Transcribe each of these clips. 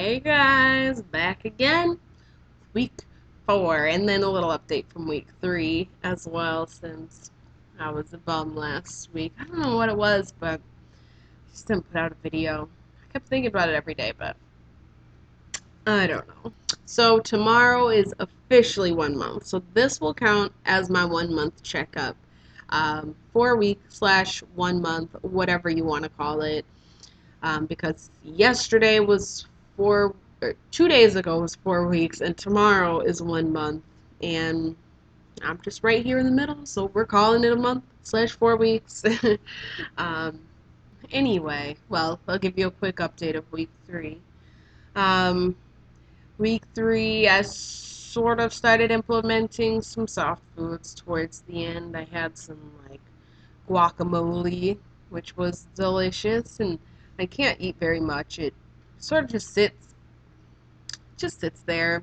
Hey guys, back again. Week 4, and then a little update from week 3 as well, since I was a bum last week. I don't know what it was, but I just didn't put out a video. I kept thinking about it every day, but I don't know. So tomorrow is officially 1 month, so this will count as my 1 month checkup. 4 week slash 1 month, whatever you want to call it. Because yesterday was 2 days ago was 4 weeks, and tomorrow is 1 month, and I'm just right here in the middle, so we're calling it a month slash 4 weeks. um, anyway, well, I'll give you a quick update of week 3. Um, week 3, I sort of started implementing some soft foods towards the end. I had some like guacamole, which was delicious, and I can't eat very much. It sort of just sits there.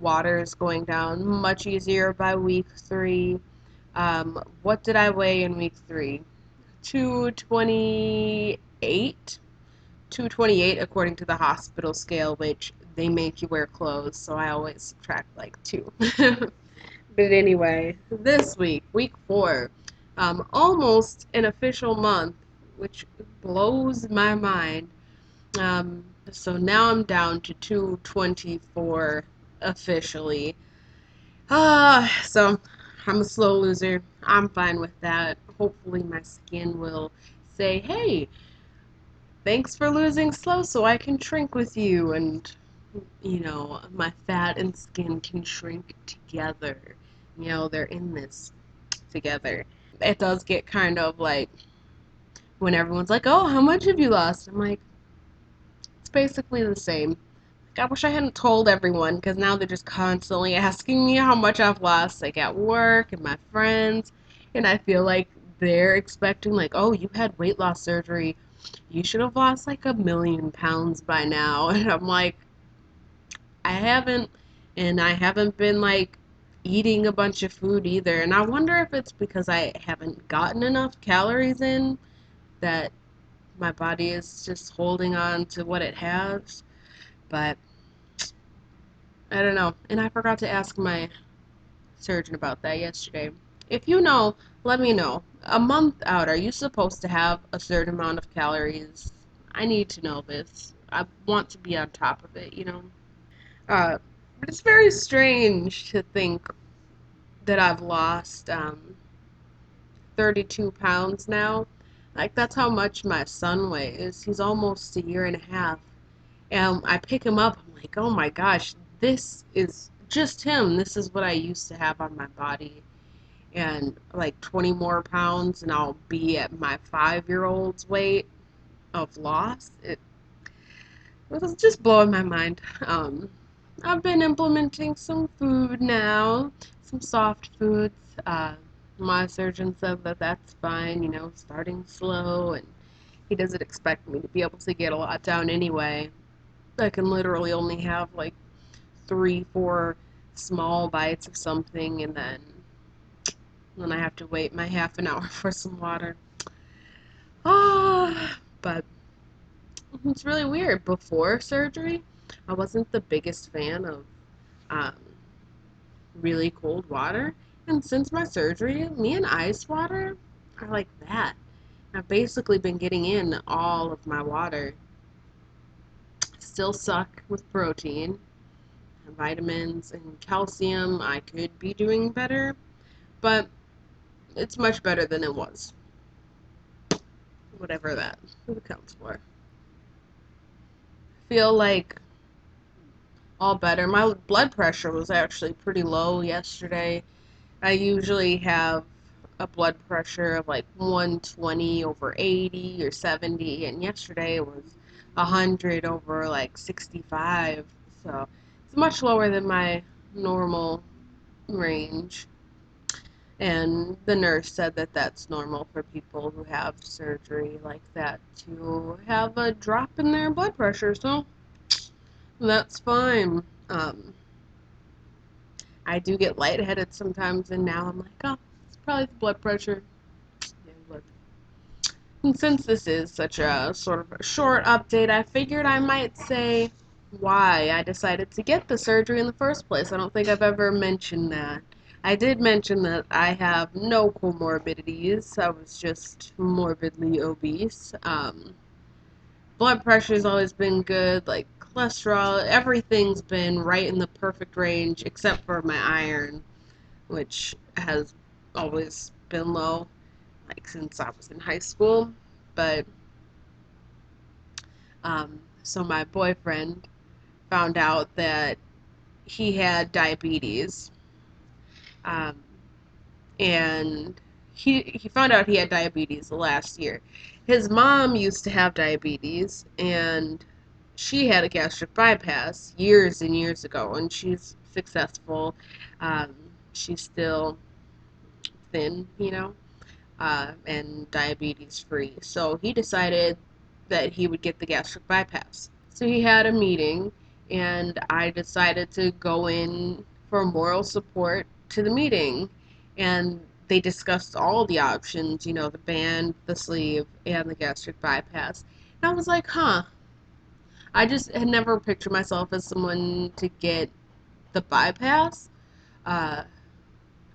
Water is going down much easier by week 3. What did I weigh in week 3? 228. 228 according to the hospital scale, which they make you wear clothes, so I always subtract like 2. But anyway, this week, week 4, almost an official month, which blows my mind. So now I'm down to 224 officially. So I'm a slow loser. I'm fine with that. Hopefully my skin will say, hey, thanks for losing slow so I can shrink with you, and my fat and skin can shrink together. They're in this together. It does get kind of like when everyone's like, oh, how much have you lost? I'm like, it's basically the same. Like, I wish I hadn't told everyone, because now they're just constantly asking me how much I've lost, like at work and my friends, and I feel like they're expecting like, oh, you had weight loss surgery, you should have lost like 1,000,000 pounds by now. And I'm like, I haven't, and I haven't been like eating a bunch of food either. And I wonder if it's because I haven't gotten enough calories in, that my body is just holding on to what it has. But I don't know. And I forgot to ask my surgeon about that yesterday. If you know, let me know. A month out, are you supposed to have a certain amount of calories? I need to know this. I want to be on top of it. But it's very strange to think that I've lost 32 pounds now. Like, that's how much my son weighs. He's almost a year and a half. And I pick him up, I'm like, oh my gosh, this is just him. This is what I used to have on my body. And like 20 more pounds, and I'll be at my 5-year-old's weight of loss. It was just blowing my mind. I've been implementing some food now, some soft foods. My surgeon said that that's fine, starting slow, and he doesn't expect me to be able to get a lot down anyway. I can literally only have like 3, 4 small bites of something, and then I have to wait my half an hour for some water. But it's really weird. Before surgery, I wasn't the biggest fan of um, really cold water. And since my surgery, me and ice water are like that. I've basically been getting in all of my water. Still suck with protein and vitamins and calcium. I could be doing better, but it's much better than it was. Whatever that counts for. Feel like all better. My blood pressure was actually pretty low yesterday. I usually have a blood pressure of like 120 over 80 or 70, and yesterday it was 100 over like 65. So it's much lower than my normal range. And the nurse said that that's normal for people who have surgery like that to have a drop in their blood pressure. So that's fine. I do get lightheaded sometimes, and now I'm like, oh, it's probably the blood pressure. Yeah, And since this is such a sort of a short update, I figured I might say why I decided to get the surgery in the first place. I don't think I've ever mentioned that. I did mention that I have no comorbidities. I was just morbidly obese. Blood pressure's always been good, like cholesterol, everything's been right in the perfect range except for my iron, which has always been low, like since I was in high school. But so my boyfriend found out that he had diabetes, um, and he found out he had diabetes last year. His mom used to have diabetes, and she had a gastric bypass years and years ago, and she's successful. Um, she's still thin, and diabetes free. So he decided that he would get the gastric bypass. So he had a meeting, and I decided to go in for moral support to the meeting. And they discussed all the options, the band, the sleeve, and the gastric bypass. And I was like, huh. I just had never pictured myself as someone to get the bypass. Uh,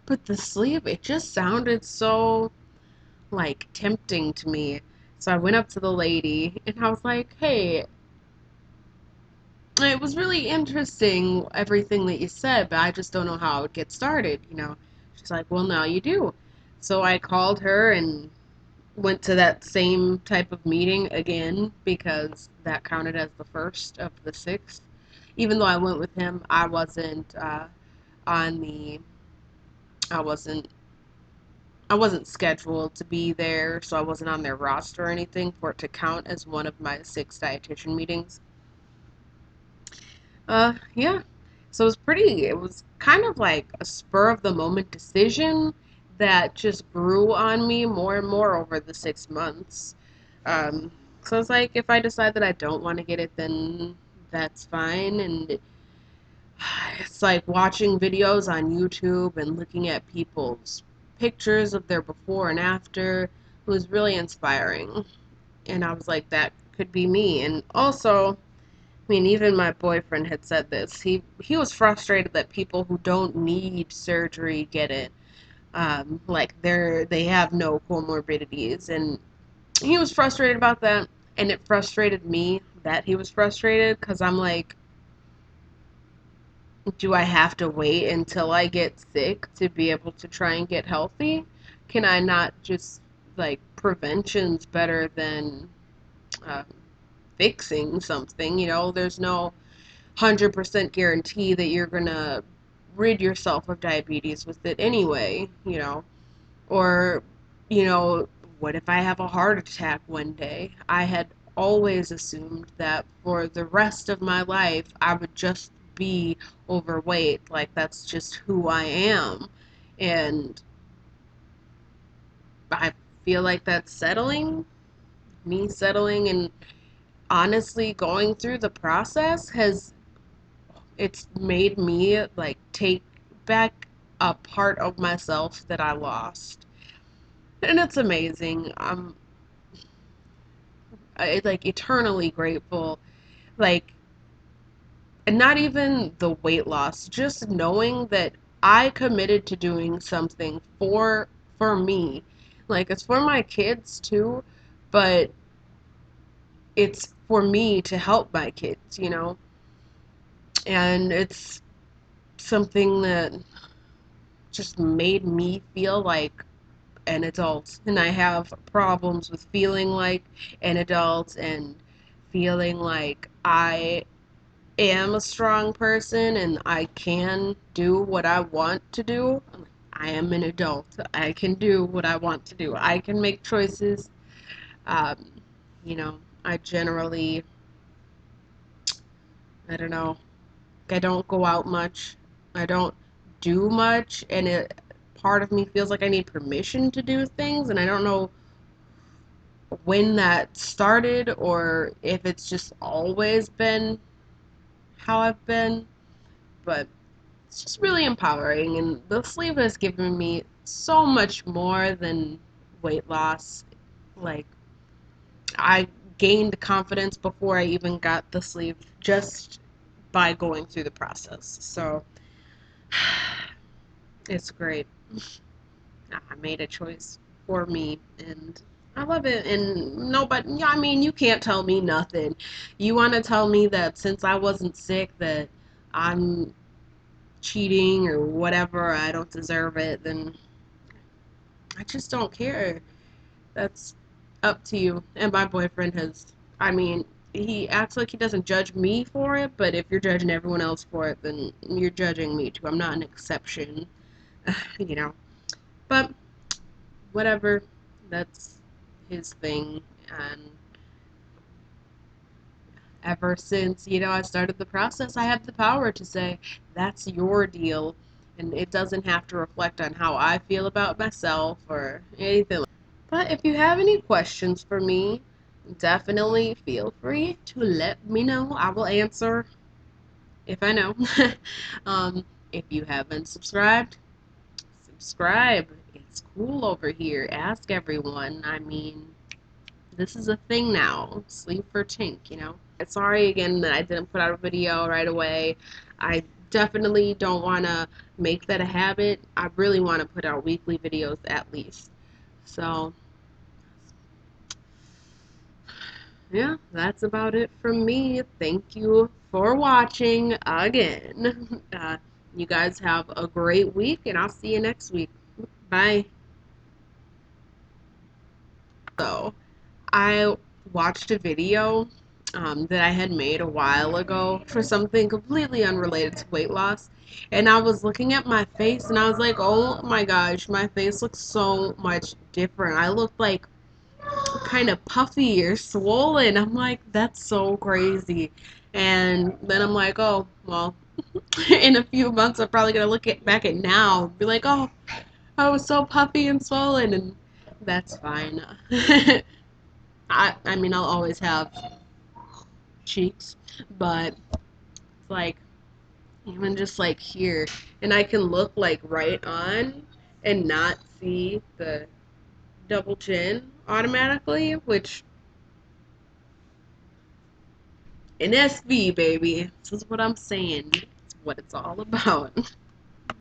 but the sleeve, it just sounded so like tempting to me. So I went up to the lady and I was like, "Hey, it was really interesting everything that you said, but I just don't know how I would get started. She's like, "Well, now you do." So I called her and went to that same type of meeting again because that counted as the first of the six. Even though I went with him, on the I wasn't I wasn't scheduled to be there, so I wasn't on their roster or anything for it to count as one of my six dietitian meetings. Yeah. So it was kind of like a spur of the moment decision that just grew on me more and more over the 6 months. Um, so it's like, if I decide that I don't want to get it, then that's fine. And it's like watching videos on YouTube and looking at people's pictures of their before and after. It was really inspiring. And I was like, that could be me. And also, even my boyfriend had said this. He was frustrated that people who don't need surgery get it. Like they have no comorbidities, and he was frustrated about that. And it frustrated me that he was frustrated because I'm like, do I have to wait until I get sick to be able to try and get healthy? Can I not just like prevention's better than uh, fixing something? There's no 100% guarantee that you're gonna rid yourself of diabetes with it anyway. Or, you know, what if I have a heart attack one day? I had always assumed that for the rest of my life I would just be overweight. Like, that's just who I am. And I feel like that's me settling, and honestly, going through the process it's made me like take back a part of myself that I lost. And it's amazing. Like eternally grateful. Like, and not even the weight loss, just knowing that I committed to doing something for me. Like, it's for my kids too, but it's for me to help my kids. And it's something that just made me feel like an adult. And I have problems with feeling like an adult and feeling like I am a strong person and I can do what I want to do. I am an adult. I can do what I want to do. I can make choices. Um, I generally, I don't know, I don't go out much. I don't do much, and part of me feels like I need permission to do things, and I don't know when that started or if it's just always been how I've been, but it's just really empowering. And the sleeve has given me so much more than weight loss. Like, I gained confidence before I even got the sleeve just by going through the process. So it's great. I made a choice for me, and I love it. And nobody, yeah, I mean, you can't tell me nothing. You want to tell me that since I wasn't sick that I'm cheating or whatever, I don't deserve it, then I just don't care. That's up to you. And my boyfriend has, I mean, he acts like he doesn't judge me for it, but if you're judging everyone else for it, then you're judging me too. I'm not an exception, you know. But whatever, that's his thing. And ever since, I started the process, I have the power to say, that's your deal. And it doesn't have to reflect on how I feel about myself or anything. But if you have any questions for me, definitely feel free to let me know. I will answer if I know. If you haven't subscribed, subscribe. It's cool over here. Ask everyone. I mean, this is a thing now. Sleep for Tink. Sorry again that I didn't put out a video right away. I definitely don't want to make that a habit. I really want to put out weekly videos at least. So, yeah, that's about it from me. Thank you for watching again. You guys have a great week, and I'll see you next week. Bye. So, I watched a video that I had made a while ago for something completely unrelated to weight loss. And I was looking at my face and I was like, oh my gosh, my face looks so much different. I look like kind of puffy or swollen. I'm like, that's so crazy. And then I'm like, oh, well, in a few months, I'm probably going to back at now and be like, oh, I was so puffy and swollen. And that's fine. I mean, I'll always have cheeks, but it's like, even just like here, and I can look like right on and not see the double chin automatically, which an SV, baby. This is what I'm saying. It's what it's all about.